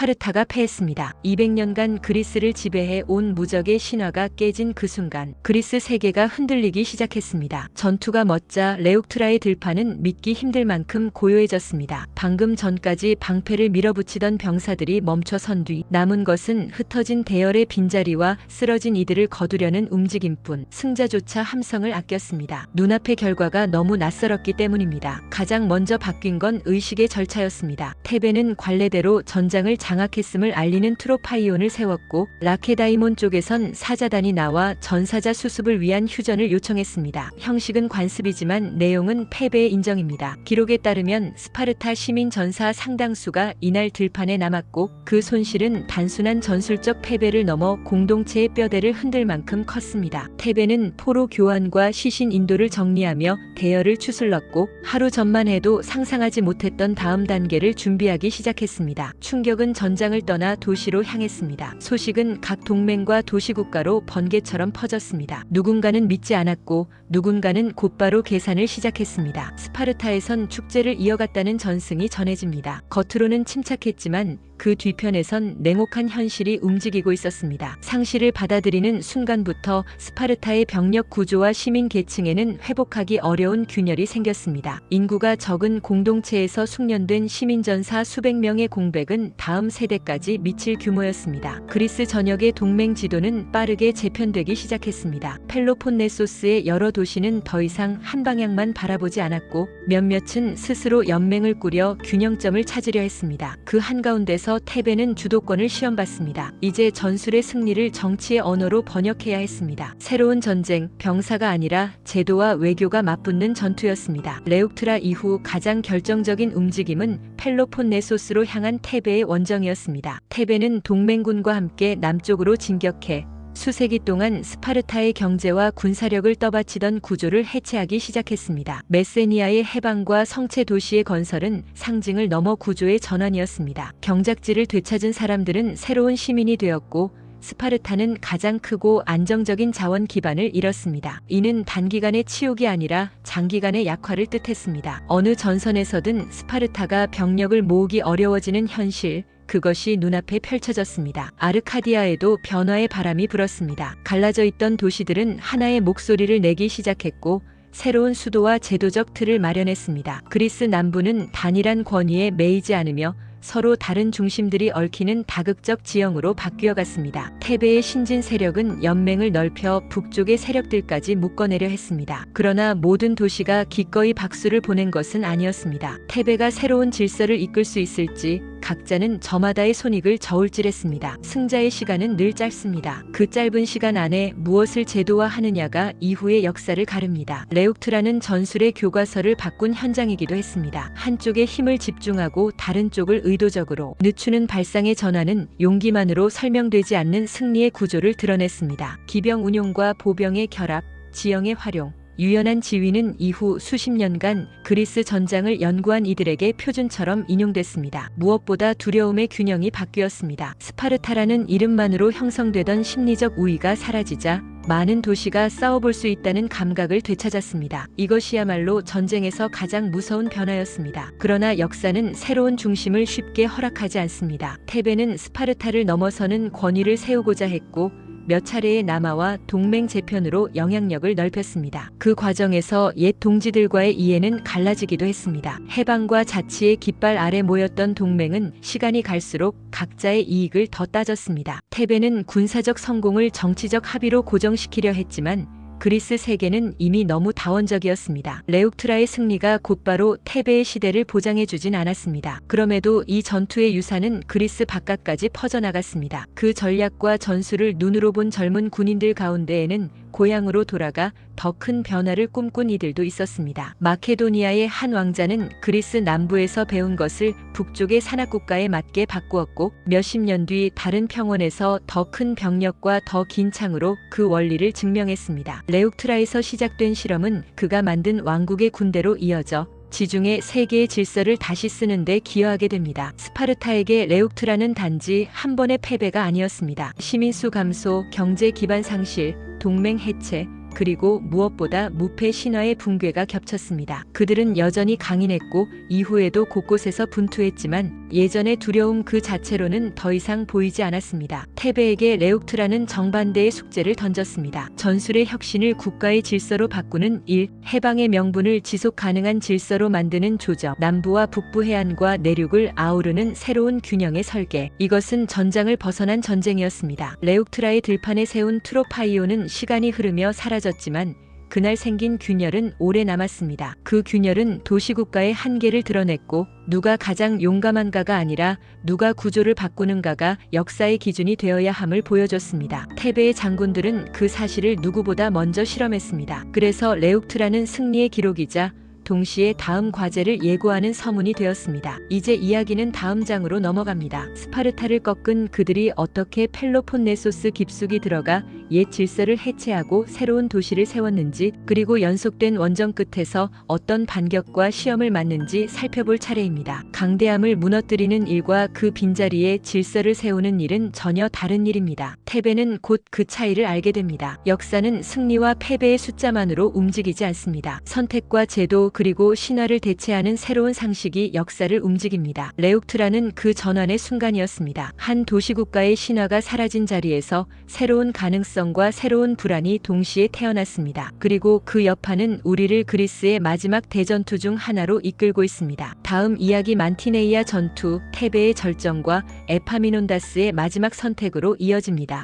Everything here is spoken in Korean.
스파르타가 패했습니다. 200년간 그리스를 지배해 온 무적의 신화가 깨진 그 순간 그리스 세계가 흔들리기 시작했습니다. 전투가 멎자 레옥트라의 들판은 믿기 힘들 만큼 고요해졌습니다. 방금 전까지 방패를 밀어붙이던 병사들이 멈춰선 뒤 남은 것은 흩어진 대열의 빈자리와 쓰러진 이들을 거두려는 움직임뿐. 승자조차 함성을 아꼈습니다. 눈앞의 결과가 너무 낯설었기 때문입니다. 가장 먼저 바뀐 건 의식의 절차였습니다. 테베는 관례대로 전장을 장악했음을 알리는 트로파이온을 세웠고 라케다이몬 쪽에선 사자단이 나와 전사자 수습을 위한 휴전을 요청했습니다. 형식은 관습이지만 내용은 패배의 인정입니다. 기록에 따르면 스파르타 시민 전사 상당수가 이날 들판에 남았고 그 손실은 단순한 전술적 패배를 넘어 공동체의 뼈대를 흔들 만큼 컸습니다. 테베는 포로 교환과 시신 인도를 정리하며 대열을 추슬렀고 하루 전만 해도 상상하지 못했던 다음 단계를 준비하기 시작했습니다. 충격은 전장을 떠나 도시로 향했습니다. 소식은 각 동맹과 도시국가로 번개처럼 퍼졌습니다. 누군가는 믿지 않았고 누군가는 곧바로 계산을 시작했습니다. 스파르타에선 축제를 이어갔다는 전승이 전해집니다. 겉으로는 침착했지만 그 뒤편에선 냉혹한 현실이 움직이고 있었습니다. 상실을 받아들이는 순간부터 스파르타의 병력 구조와 시민 계층에는 회복하기 어려운 균열이 생겼습니다. 인구가 적은 공동체에서 숙련된 시민전사 수백 명의 공백은 다음 세대까지 미칠 규모였습니다. 그리스 전역의 동맹 지도는 빠르게 재편되기 시작했습니다. 펠로폰네소스의 여러 도시는 더 이상 한 방향만 바라보지 않았고 몇몇은 스스로 연맹을 꾸려 균형점을 찾으려 했습니다. 그 한가운데서 테베는 주도권을 시험받습니다. 이제 전술의 승리를 정치의 언어로 번역해야 했습니다. 새로운 전쟁, 병사가 아니라 제도와 외교가 맞붙는 전투였습니다. 레옥트라 이후 가장 결정적인 움직임은 펠로폰네소스로 향한 테베의 원정이었습니다. 테베는 동맹군과 함께 남쪽으로 진격해 수세기 동안 스파르타의 경제와 군사력을 떠받치던 구조를 해체하기 시작했습니다. 메세니아의 해방과 성체 도시의 건설은 상징을 넘어 구조의 전환이었습니다. 경작지를 되찾은 사람들은 새로운 시민이 되었고 스파르타는 가장 크고 안정적인 자원 기반을 잃었습니다. 이는 단기간의 치욕이 아니라 장기간의 약화를 뜻했습니다. 어느 전선에서든 스파르타가 병력을 모으기 어려워지는 현실, 그것이 눈앞에 펼쳐졌습니다. 아르카디아에도 변화의 바람이 불었습니다. 갈라져 있던 도시들은 하나의 목소리를 내기 시작했고 새로운 수도와 제도적 틀을 마련했습니다. 그리스 남부는 단일한 권위에 매이지 않으며 서로 다른 중심들이 얽히는 다극적 지형으로 바뀌어갔습니다. 테베의 신진 세력은 연맹을 넓혀 북쪽의 세력들까지 묶어내려 했습니다. 그러나 모든 도시가 기꺼이 박수를 보낸 것은 아니었습니다. 테베가 새로운 질서를 이끌 수 있을지 각자는 저마다의 손익을 저울질했습니다. 승자의 시간은 늘 짧습니다. 그 짧은 시간 안에 무엇을 제도화하느냐가 이후의 역사를 가릅니다. 레옥트라는 전술의 교과서를 바꾼 현장이기도 했습니다. 한쪽에 힘을 집중하고 다른 쪽을 의도적으로 늦추는 발상의 전환은 용기만으로 설명되지 않는 승리의 구조를 드러냈습니다. 기병 운용과 보병의 결합, 지형의 활용, 유연한 지휘는 이후 수십 년간 그리스 전장을 연구한 이들에게 표준처럼 인용됐습니다. 무엇보다 두려움의 균형이 바뀌었습니다. 스파르타라는 이름만으로 형성되던 심리적 우위가 사라지자 많은 도시가 싸워볼 수 있다는 감각을 되찾았습니다. 이것이야말로 전쟁에서 가장 무서운 변화였습니다. 그러나 역사는 새로운 중심을 쉽게 허락하지 않습니다. 테베는 스파르타를 넘어서는 권위를 세우고자 했고 몇 차례의 남하와 동맹 재편으로 영향력을 넓혔습니다. 그 과정에서 옛 동지들과의 이해는 갈라지기도 했습니다. 해방과 자치의 깃발 아래 모였던 동맹은 시간이 갈수록 각자의 이익을 더 따졌습니다. 테베는 군사적 성공을 정치적 합의로 고정시키려 했지만 그리스 세계는 이미 너무 다원적이었습니다. 레옥트라의 승리가 곧바로 테베의 시대를 보장해주진 않았습니다. 그럼에도 이 전투의 유산은 그리스 바깥까지 퍼져나갔습니다. 그 전략과 전술을 눈으로 본 젊은 군인들 가운데에는 고향으로 돌아가 더 큰 변화를 꿈꾼 이들도 있었습니다. 마케도니아의 한 왕자는 그리스 남부에서 배운 것을 북쪽의 산악국가에 맞게 바꾸었고 몇십 년 뒤 다른 평원에서 더 큰 병력과 더 긴 창으로 그 원리를 증명했습니다. 레옥트라에서 시작된 실험은 그가 만든 왕국의 군대로 이어져 지중해 세계의 질서를 다시 쓰는 데 기여하게 됩니다. 스파르타에게 레옥트라는 단지 한 번의 패배가 아니었습니다. 시민수 감소, 경제 기반 상실, 동맹 해체, 그리고 무엇보다 무패 신화의 붕괴가 겹쳤습니다. 그들은 여전히 강인했고 이후에도 곳곳에서 분투했지만 예전의 두려움 그 자체로는 더 이상 보이지 않았습니다. 테베에게 레옥트라는 정반대의 숙제를 던졌습니다. 전술의 혁신을 국가의 질서로 바꾸는 일, 해방의 명분을 지속 가능한 질서로 만드는 조정, 남부와 북부 해안과 내륙을 아우르는 새로운 균형의 설계. 이것은 전장을 벗어난 전쟁이었습니다. 레옥트라의 들판에 세운 트로파이오는 시간이 흐르며 사라졌지만 그날 생긴 균열은 오래 남았습니다. 그 균열은 도시국가의 한계를 드러냈고 누가 가장 용감한가가 아니라 누가 구조를 바꾸는가가 역사의 기준이 되어야 함을 보여줬습니다. 테베의 장군들은 그 사실을 누구보다 먼저 실험했습니다. 그래서 레옥트라는 승리의 기록이자 동시에 다음 과제를 예고하는 서문이 되었습니다. 이제 이야기는 다음 장으로 넘어갑니다. 스파르타를 꺾은 그들이 어떻게 펠로폰네소스 깊숙이 들어가 옛 질서를 해체하고 새로운 도시를 세웠는지, 그리고 연속된 원정 끝에서 어떤 반격과 시험을 맞는지 살펴볼 차례입니다. 강대함을 무너뜨리는 일과 그 빈자리에 질서를 세우는 일은 전혀 다른 일입니다. 테베는 곧 그 차이를 알게 됩니다. 역사는 승리와 패배의 숫자만으로 움직이지 않습니다. 선택과 제도 그리고 신화를 대체하는 새로운 상식이 역사를 움직입니다. 레옥트라는 그 전환의 순간이었습니다. 한 도시국가의 신화가 사라진 자리에서 새로운 가능성과 새로운 불안이 동시에 태어났습니다. 그리고 그 여파는 우리를 그리스의 마지막 대전투 중 하나로 이끌고 있습니다. 다음 이야기 만티네이아 전투, 테베의 절정과 에파미논다스의 마지막 선택으로 이어집니다.